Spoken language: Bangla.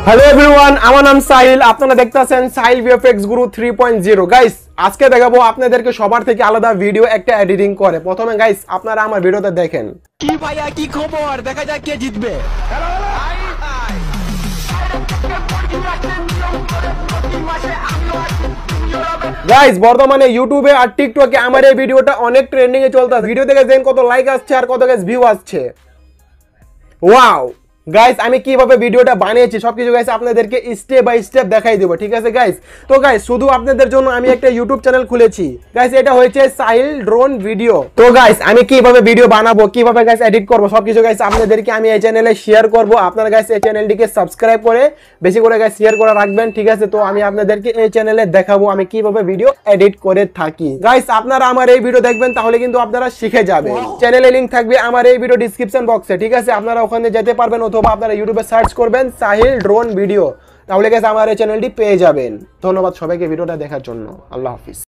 হ্যালো এভরিওয়ান, আমার নাম সাহিল। আপনারা দেখতেছেন সাহিল ভিএফএক্স গুরু 3.0। গাইস, আজকে দেখাবো আপনাদেরকে সবার থেকে আলাদা ভিডিও একটা এডিটিং করে। প্রথমে গাইস আপনারা আমার ভিডিওতে দেখেন। কি ভাইয়া কি খবর, দেখা যাক কে জিতবে। গাইস, বর্তমানে ইউটিউবে আর টিকটকে আমার এই ভিডিওটা অনেক ট্রেন্ডিং এ চলতেছে। ভিডিও দেখে দেখেন কত লাইক আসছে আর কত গাইস ভিউ আসছে। ওয়াও গাইস, আমি কিভাবে ভিডিওটা বানিয়েছি সবকিছু গাইস আপনাদেরকে স্টেপ বাই স্টেপ দেখাই দেবো, ঠিক আছে গাইস? তো গাইস, শুধু আপনাদের জন্য আমি একটা ইউটিউব চ্যানেল খুলেছি গাইস, এটা হয়েছে সাহিল ড্রোন ভিডিও। তো গাইস, আমি কিভাবে ভিডিও বানাবো, কিভাবে গাইস এডিট করবো, সবকিছু গাইস আপনাদেরকে আমি এই চ্যানেলে শেয়ার করবো। আপনারা গাইস এই চ্যানেলটিকে সাবস্ক্রাইব করে বেশি করে গাইস শেয়ার করে রাখবেন, ঠিক আছে? তো আমি আপনাদেরকে এই চ্যানেলে দেখাবো আমি কিভাবে ভিডিও এডিট করে থাকি। গাইস, আপনারা আমার এই ভিডিও দেখবেন, তাহলে কিন্তু আপনারা শিখে যাবেন। চ্যানেলে লিংক থাকবে আমার এই ভিডিও ডিসক্রিপশন বক্সে, ঠিক আছে? আপনারা ওখানে যেতে পারবেন, অথবা আপনারা ইউটিউবে সার্চ করবেন সাহিল ড্রোন ভিডিও, তাহলে গাইস আমার এই চ্যানেলটি পেয়ে যাবেন। ধন্যবাদ সবাইকে ভিডিওটা দেখার জন্য। আল্লাহ হাফিজ।